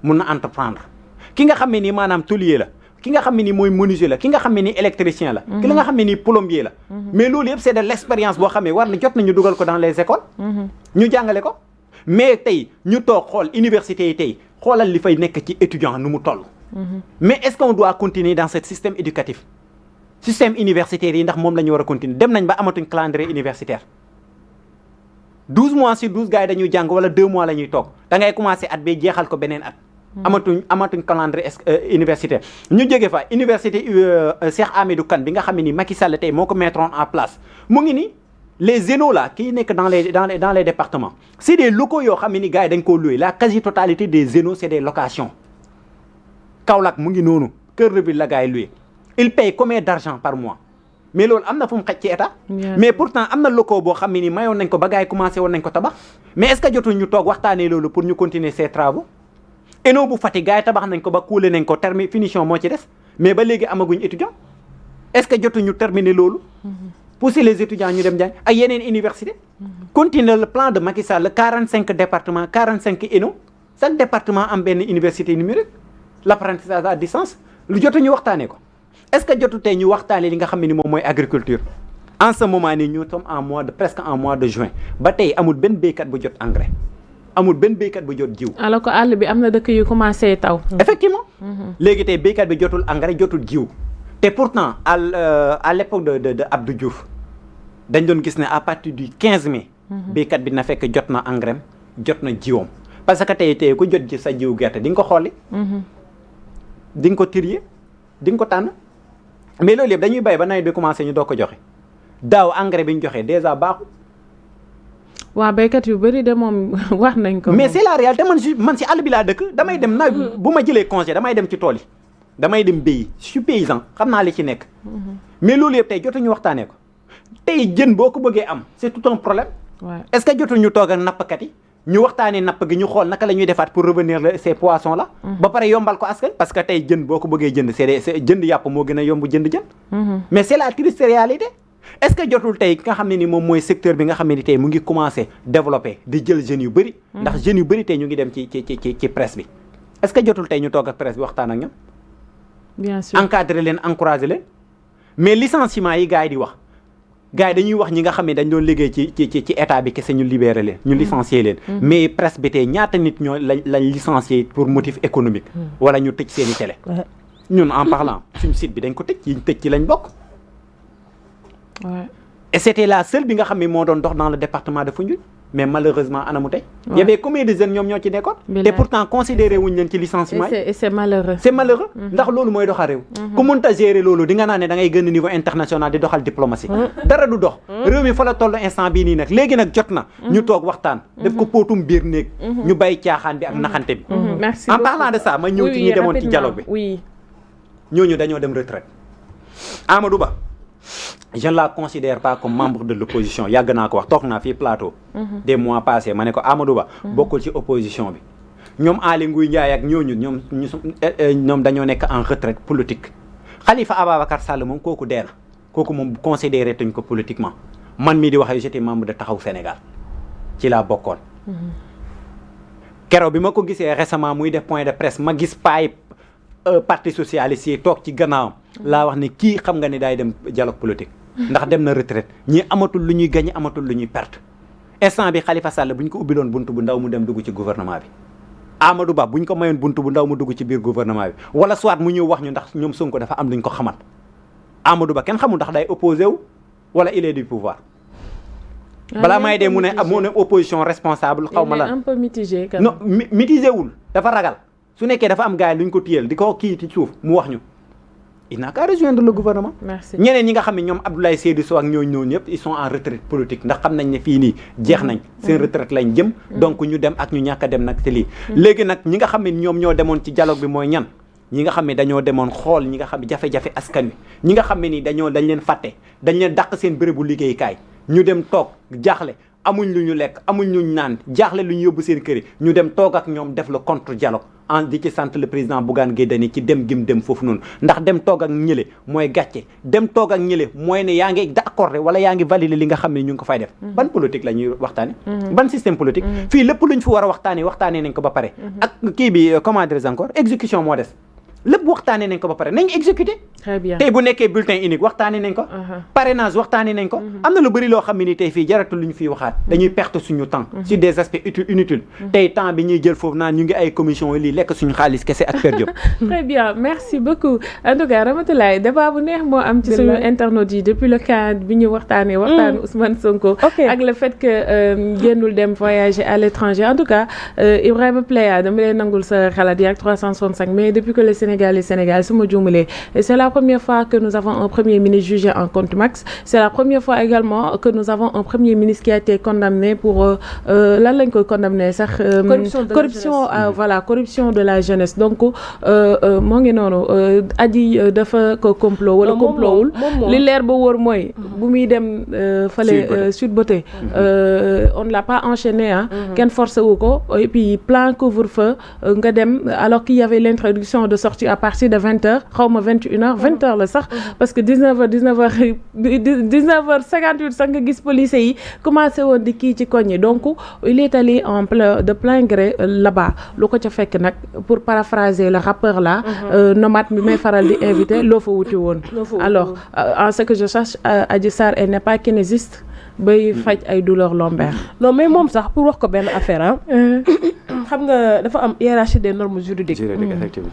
mun na entreprendre ki nga xam ne nii maanaam tôlier la ki nga xam ne nii mooy menuisier la ki nga xam ne nii électricien la ki la nga xam ne nii plombier la mais loolu yëpp c'est de l'expérience boo xam ne war na jot nañu dugal ko dans les écoles ñu jàngale ko mais tey ñu toog xool université yi tey xoolal li fay nekk ci étudiant nu mu toll mais est-ce qu'on doit continuer dans ce système éducatif système universitaire yi ndax moom la ñu war a continuer dem nañ ba amatuñ calendrier universitaire 12 mois sur 12 gars yi dañuy jàng wala 2 mois la ñuy toog da ngay commencer at bi jeexal ko beneen at amatuñ calendrier universitaire ñu jóge fa université Cheikh Hamidou Kane bi nga xam ne ni Macky Sall tey moo ko mettre en place mu ngi ni les zénos là qui nekk dans les départements c'est des locaux yoo xam ne ni gars yi dañ koo loué la quasi totalité des zénos c'est des locations Kaolack mu ngi noonu Cœur de Ville la gars yi loué il paye combien d'argent par mois mais loolu am na fu mu xaj ci état mais pourtant am na locaux boo xam ne ni mayoon nañ ko ba gars yi commencé woon nañ ko tabax mais est-ce que jotul ñu toog waxtaanee loolu pour ñu continuer ces travaux ENO bu Fatick gars yi tabax nañ ko ba kuule nañ ko terme finition moo ci des mais ba léegi amaguñ étudiant est-ce que jotul ñu terminer loolu pousser les étudiants ñu dem jàng ak yeneen université continuer le plan de Macky Sall le 45 départements 45 ENO chaque département am benn université numérique l'apprentissage à distance lu jotu ñu waxtaanee ko est-ce que jotu tey ñu waxtaanee li nga xam ne ni moom mooy agriculture en ce moment nii ñu sommes presque en mois de juin ba tey amul benn béykat bu jot engrais amul benn béykat bu jot jiw. alors que àll bi am na dëkk yu commencé taw. effectivement léegi tey béykat bi jotul engrais jotul jiw te pourtant à l'époque de Abdou Diouf dañ doon gis ne à partir du 15 mai. béykat bi na fekk jot na engrais jot na jiwam parce que tey ku jot ci sa jiw gerte di nga ko xooli. di nga ko trier di nga ko tànn mais loolu yëpp dañuy bay ba nawet bi commencé ñu doo ko joxe daaw engrais bi ñu joxe déjà baaxul. waa béykat yu bëri de moom wax nañ ko. mais c'est la réalité man si àll bi laa dëkk damay dem nawet bu ma jëlee congé damay dem ci tool yi damay dem béyi je suis paysan xam naa li ci nekk. mais loolu yëpp tey jotuñu waxtaanee ko tey jën boo ko bëggee am c'est tout un problème. est-ce que jotuñu toog ak nappkat yi ñu waxtaanee napp gi ñu xool naka la ñuy defaat pour revenir ces poissons là. ba pare yombal ko askan parce que tey jën boo ko bëggee jënd c'est jënd yàpp moo gën a yomb jënd jën. mais c'est la triste réalité. est-ce que jotul tey nga xam ne ni moom mooy secteur bi nga xam ne ni tey mu ngi commencer développer di jël jeunes yu bëri. ndax jeunes yu bëri tey ñu ngi dem ci presse bi. est-ce que jotul tey ñu toog ak presse bi waxtaan ak ñoom. bien sûr encadrer leen encourager leen mais licenciement yi gars yi di wax gars yi dañuy wax ñi nga xam ne dañ doon liggéey ci état bi kese ñu libérer leen ñu licencier leen. mais presse bi tey ñaata nit ñoo lañ licencier pour motif économique. wala ñu tëj seeni télé. ñun en parlant suñu site bi dañ ko tëj yi ñu tëj ci lañ bokk. et c'était la seule bi nga xam ne moo doon dox dans le département de Foundiougne mais malheureusement anamu tey. y avait combien de jeunes ñoom ñoo ci nekkoon. te pourtant considéré wuñ leen ci licenciement yi. et c'est malheureux. c'est malheureux ndax loolu mooy doxal réew. ku mënta gérer loolu di nga naan ne da ngay gën niveau international di doxal diplomatie. dara du dox. réew mi fa la toll instant bii nii nag léegi nag jot na. ñu toog waxtaan. def ko póotum biir néeg. ñu bàyyi caaxaan bi ak naxante bi. merci en parlant de ça ma ñëw ci ñi demoon ci dialogue bi. oui ñooñu dañoo dem retraite Amadou Ba. je ne la considère pas comme membre de l'opposition yàgg naa ko wax toog naa fii plateau. des mois passés ma ne ko Amadou Ba. bokkul ci opposition bi. ñoom Aly Ngouille Ndiaye ak ñooñu ñoom dañoo nekk en retraite politique. Khalifa Ababacar Sall moom kooku dee na kooku moom considéré tuñ ko politiquement man mii di waxee j'étais membre de Taxawu Sénégal ci laa bokkoon. keroog bi ma ko gisee récemment muy def point de presse ma gis paay parti socialiste yi toog ci gannaawam. laa wax ne kii xam nga ne daay dem dialogue politique. ndax dem na retraite ñii amatul lu ñuy gagner amatul lu ñuy perte. instant bi Khalifa Sall bu ñu ko ubbiloon buntu bu ndaw mu dem dugg ci gouvernement bi. Amadou Ba bu ñu ko mayoon buntu bu ndaw mu dugg ci biir gouvernement bi wala soit mu ñëw wax ñu ndax ñoom Sonko dafa am lu ñu ko xamal. Amadou Ba kenn xamul ndax day opposé wu wala il est du pouvoir. balaa may dee mu ne opposition responsable. xaw ma la il est un peu mitigé. non mitigé wul dafa ragal. su nekkee dafa am gars yi lu ñu ko téyel di ko kii ci suuf mu wax ñu il n'a qu'à rejoindre le gouvernement. merci ñeneen ñi nga xam ne ñoom Abdoulaye Seydou Sow ak ñooñu ñëpp ils sont en retraite politique ndax xam nañ ne fii nii jeex nañ. seen retraite lañ jëm. donc ñu dem ak ñu ñàkk a dem nag te lii. léegi nag ñi nga xam ne ñoom ñoo demoon ci dialogue bi mooy ñan ñi nga xam ne dañoo demoon xool ñi nga xam ne jafe-jafe askan wi ñi nga xam ne ni dañ leen fàtte dañ leen dàq seen bérébu liggéeykaay ñu dem toog jaaxle amuñ lu ñu lekk amuñ lu ñu naan jaaxle lu ñu yóbbu seen kër yi ñu dem toog ak ñoom def le contre dialogue en di ci sant le président Bougane Gueye Dany ci dem gim dem foofu noonu ndax dem toog ak ñële mooy gàcce dem toog ak ñële mooy ne yaa ngi d'accord wala yaa ngi valider li nga xam ne ñu ngi ko fay def ban politique la ñuy waxtaane ban système politique fii lépp luñ fi war a waxtaanee nañ ko ba pare ak kii bi comment dire encore exécution moo des lépp waxtaanee nañ ko ba pare nañ exécuté très bien tey bu nekkee bulletin unique waxtaanee nañ ko parrainage waxtaanee nañ ko am na lu bëri loo xam ne ni tey fii jaratu lu ñu fiy waxaat dañuy perte suñu temps sur des aspects inutiles tey temps bi ñuy jël foofu naan ñu ngi ay commission yi lii lekk suñu xaalis kese ak per Diop très bien merci beaucoup en tout cas Ramatoulaye débat bu neex moo am ci suñu internautes yi depuis le cas bi ñu waxtaanu Ousmane Sonko ak le fait que génnul dem voyager à l'étranger en tout cas Ibrahima Pleya dama lay nangul sa xalaat yi ak 365 mais depuis que le Sénégal su ma juumalee c'est la première fois que nous avons un premier ministre jugé en contumace c'est la première fois également que nous avons un premier ministre qui a été condamné pour lan lañ koy condamné sax corruption de la jeunesse donc moo ngi noonu aji dafa ko complot wala complotwul li leer ba wóor mooy bu muy dem fale Sweet Beauté on ne l'a pas enchaîné kenn forcé wu ko et puis plein couvre-feu nga dem alors qu'il y avait l'introduction de sortie à partir de 20h xawma 21h 20h la sax parce que 19h58 sax nga gis policiers yi commencé woon di kii ci koñ yi donc il est allé de plein gré là-bas lu ko ca fekk nag pour paraphraser le rappeur là nomade bi may faral di invité loo fa wuti woon alors en ce que je sache Adji Sarr elle n'est pas kinesiste bay faj ay douleurs lombaires non mais moom sax pour wax ko benn affaire xam nga dafa am hiérarchie des normes juridiques effectivement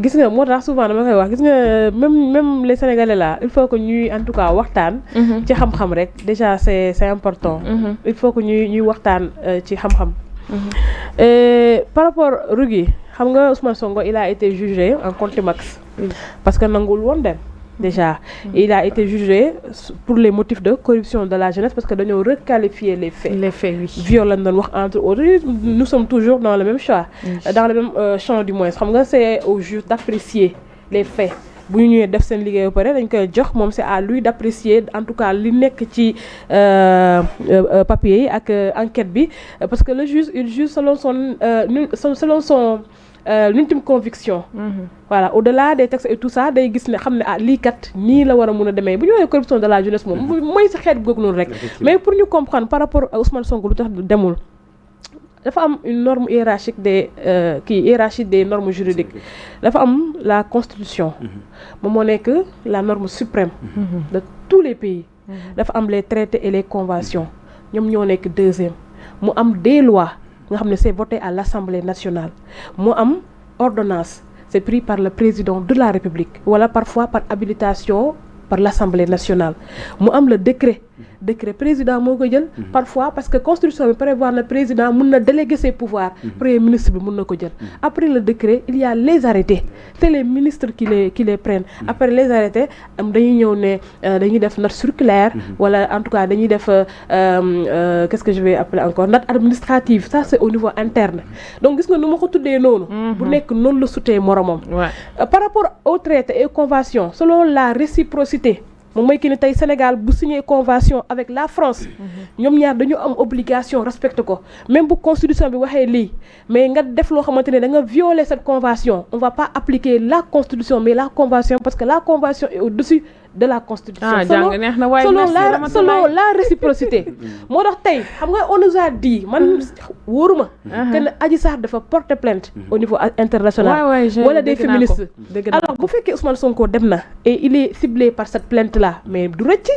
gis nga moo tax souvent dama koy wax gis nga même les Sénégalais là il faut que ñuy en tout cas waxtaan ci xam-xam rek déjà c'est important il faut que ñuy waxtaan ci xam-xam par rapport Rougui xam nga Ousmane Sonko il a été jugé en contumace parce que nangul woon dem déjà il a été jugé pour les motifs de corruption de la jeunesse parce que dañoo requalifier les faits oui viol lañ doon wax entre autres nous sommes toujours dans le même choix dans le même champ du moins xam nga c'est au juge d'apprécier les faits bu ñu ñëwee def seen liggéey ba pare dañ koy jox moom c'est à lui d'apprécier en tout cas li nekk ci papier yi ak enquête bi parce que le juge il juge selon son l'ultime conviction voilà au-delà des textes et tout ça day gis ne xam ne lii kat nii la war a mun a demee bu ñu woowee corruption de la jeunesse moom mooy si xeet googu noonu rek mais pour ñu comprendre par rapport à Ousmane Sonko lu tax demul dafa am une norme hiérarchique hiérarchie des normes juridiques dafa am la constitution moom moo nekk la norme suprême de tous les pays dafa am les traités et les conventions ñoom ñoo nekk deuxième mu am des lois nga xam ne c'est voté à l'Assemblée nationale mu am ordonnance c'est pris par le président de la République wala parfois par habilitation par l'Assemblée nationale mu am le décret président moo ko jël parfois parce que constitution bi prévoir na président mun na déléguer ses pouvoirs premier ministre bi mun na ko jël après le décret il y a les arrêtés c'est les ministres qui les prennent après les arrêtés dañuy ñëw ne dañuy def note circulaire wala en tout cas dañuy def qu'est-ce que je vais appeler encore note administrative ça c'est au niveau interne donc gis nga nu ma ko tuddee noonu bu nekk noonu la sutee moromam par rapport aux traités et conventions selon la réciprocité moom mooy ki ni tey Sénégal bu signé convention avec la France ñoom ñaar dañu am obligation respecter ko même bu constitution bi waxee lii mais nga def loo xamante ne da nga violer cette convention on va pas appliquer la constitution mais la convention parce que la convention est au-dessus de la constitution selon la réciprocité moo tax tey xam nga on nous a dit man wóoruma que ne Adji Sarr dafa porter plainte au niveau international wala des féministes alors bu fekkee Ousmane Sonko dem na et il est ciblé par cette plainte là mais du rëcc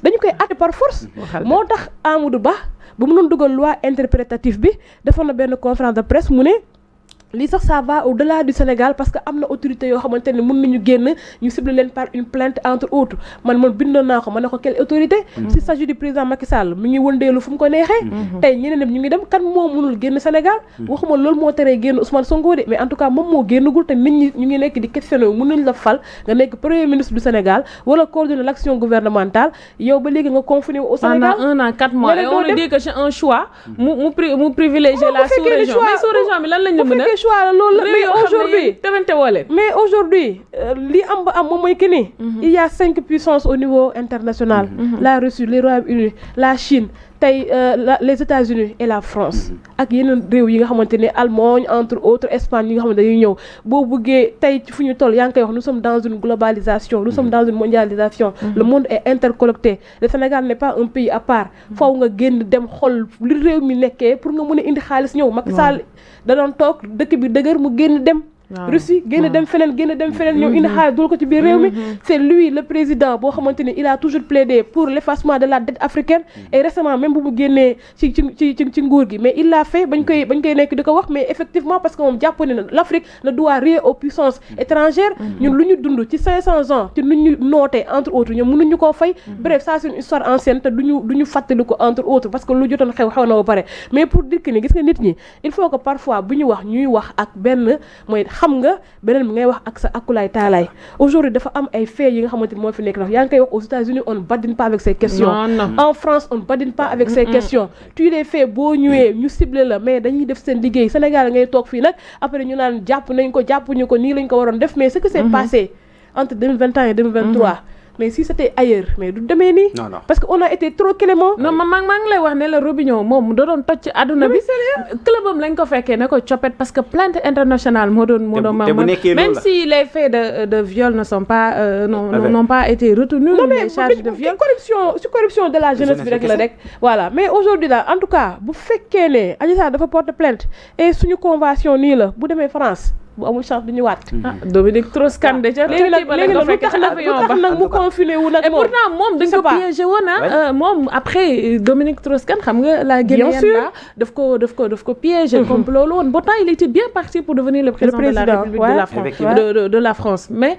dañu koy àtte par force moo tax Amadou Ba bu mu doon dugal loi interprétative bi defoon na benn conférence de presse mu ne lii sax ça va au-delà du Sénégal parce que am na autorité yoo xamante ne mën nañu génn ñu ciblé leen par une plainte entre autres man bindoon naa ko ma ne ko quelle autorité s'il s'agit du président Macky Sall mi ngi wëndeelu fu mu ko neexee tey ñeneen ñu ngi dem kan moo mënul génn Sénégal waxuma loolu moo teree génn Ousmane Sonko de mais en tout cas moom moo génnagul te nit ñi ñu ngi nekk di questionner mën nañ la fal nga nekk premier ministre du Sénégal wala coordonner l'action gouvernementale yow ba léegi nga confiné au Sénégal pendant 1 an 4 mois et on dit que c'est un choix mu privilégier la sous-région mais sous-région bi lan lañ la mën a loolu mais aujourd'hui li am ba am moom mooy que ni il y a 5 puissances au niveau international la Russie les Royaumes-Unis la Chine tey les États-Unis et la France ak yeneen réew yi nga xamante ne Allemagne entre autres Espagne yi nga xamante dañuy ñëw boo bëggee tey ci fu ñu toll yaa ngi koy wax nous sommes dans une globalisation nous sommes dans une mondialisation le monde est interconnecté le Sénégal n'est pas un pays à part faaw nga génn dem xool li réew mi nekkee pour nga mën a indi xaalis ñëw Macky Sall da doon toog dëkk bi dëgër mu génn dem Russie génn dem feneen ñëw indi xaalis dul ko ci biir réew mi c'est lui le président boo xamante ne il a toujours plaidé pour l'effacement de la dette africaine et récemment même bu mu génnee ci nguur gi mais il l'a fait bañ koy nekk di ko wax mais effectivement parce que moom jàpp ne l'Afrique ne doit rien aux puissances étrangères ñun lu ñu dund ci 500 ans ci nu ñu nootee entre autres ñoom mënuñu koo fay bref ça c'est une histoire ancienne te duñu fàttali ko entre autres parce que lu jotoon xew na ba pare mais pour dire que ni gis nga nit ñi il faut que parfois bu ñu wax ñuy wax ak benn mooy xam nga beneen bi ngay wax ak sa akulaay taalaay aujourd'hui dafa am ay faits yi nga xamante ni moo fi nekk ndax yaa ngi koy wax aux États-Unis on ne badine pas avec ces questions en France on ne badine pas avec ces questions tu les faits boo ñëwee ñu ciblé la mais dañuy def seen liggéey Sénégal ngay toog fii nag après ñu naan jàpp nañ ko jàppuñu ko nii lañ ko waroon def mais ce qui s'est passé entre 2021 et 2023 mais si c'était ailleurs mais du demee nii. non parce que on a été trop clément. non maa ngi lay wax ne la Robinho moom da doon toj ci àdduna bi. clubam lañ ko fekkee ne ko coppet parce que plainte internationale moo doon même si les faits de viol ne sont pas n'ont pas été retenus. les charges de viol corruption de la jeunesse bi rek la rek. voilà mais aujourd'hui là en tout cas bu fekkee ne Adji Sarr dafa porter plainte et suñu convention nii la bu demee France. bu amul chance du ñëwaat. Dominique Strauss-Kahn de ca léegi nag lu tax nag mu confiné wu nag moom. et pourtant moom dañ ko piégé woon moom après Dominique Strauss-Kahn xam nga la Guinéenne là daf ko piégé comme loolu woon pourtant il était bien parti pour devenir le président de la République de la France mais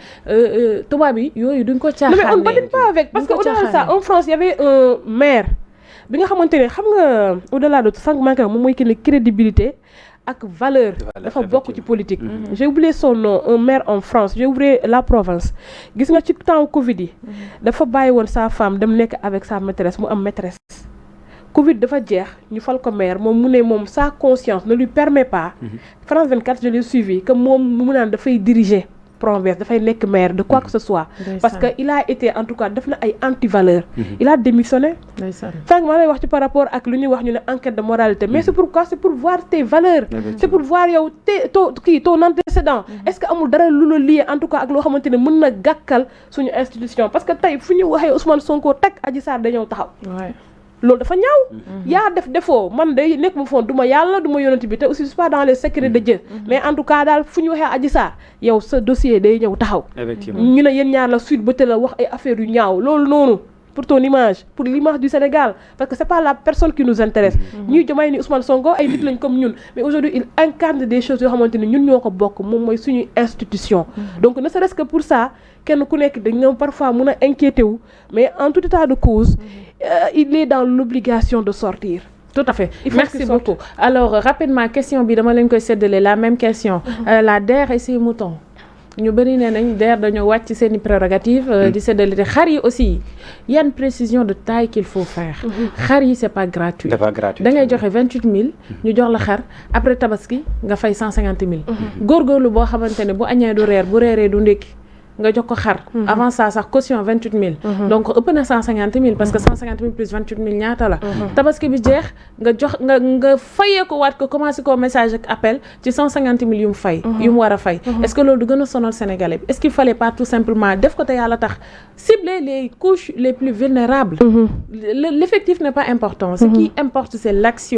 tubaab yi yooyu duñ ko caaxaane. mais on ne badine pas avec parce que au-delà de ça en France il y avait un maire bi nga xamante ne xam nga au-delà de sànq maa ngi koy wax moom mooy que ne crédibilité ak valeur dafa bokk ci politique. J'ai oublié son nom un maire en France j'ai oublié la Provence gis nga ci temps Covid yi dafa bàyyi woon sa femme dem nekk avec sa maîtresse mu am maîtresse Covid dafa jeex ñu fal ko maire moom mu ne moom sa conscience ne lui permet pas France 24 je l'ai suivi que moom mu naan dafay diriger Provence dafay nekk maire de quoi que ce soit parce que il a été en tout cas def na ay anti-valeurs il a démissionné fànq maa lay wax ci par rapport ak lu ñuy wax ñu ne enquête de moralité mais c'est pourquoi c'est pour voir tes valeurs c'est pour voir yow ton antécédent est-ce que amul dara lu la lié en tout cas ak loo xamante ne mën na gàkkal suñu institution parce que tey fu ñu waxee Ousmane Sonko teg Adji Sarr dañoo taxaw loolu dafa ñaaw yaa def defoo man day nekk ma foon du ma yàlla du ma yonent bi te aussi c'est pas dans les secrets de Dieu mais en tout cas daal fu ñu waxee Adji Sarr yow sa dossier day ñëw taxaw ñu ne yéen ñaar la suite ba te la wax ay affaires yu ñaaw loolu noonu pour ton image pour l'image du Sénégal parce que c'est pas la personne qui nous intéresse ñuy Diomaye ni Ousmane Sonko ay nit lañ comme ñun mais aujourd'hui il incarne des choses yoo xamante ne ñun ñoo ko bokk moom mooy suñu institution donc ne serait-ce que pour ça kenn ku nekk dañ parfois mun a inquiété wu mais en tout état de cause il est dans l'obligation de sortir. Tout à fait merci beaucoup alors rapidement question bi dama leen koy séddale la même question la DER et ses moutons ñu bëri nee nañ DER dañoo wàcc seen i prérogatives di séddale te xar yi aussi yan précision de taille qu'il faut faire xar yi c'est pas gratuit da ngay joxe 28000 ñu jox la xar après tabaski nga fay 150000 góorgóorlu boo xamante ne bu añee du reer bu reeree du ndékki nga jox ko xar avant ça sax caution 28000 donc ëpp na 150000 parce que 150000 plus 28000 ñaata la tabaski bi jeex nga jox nga fayee ko waat ko commencé ko message ak appel ci 150000 yu mu fay yu mu war a fay est-ce que loolu du gën a sonal sénégalais bi est-ce qu'il fallait pas tout simplement def ko te yàlla tax cibler les couches les plus vulnérables l'effectif n'est pas important ce qui importe c'est l'action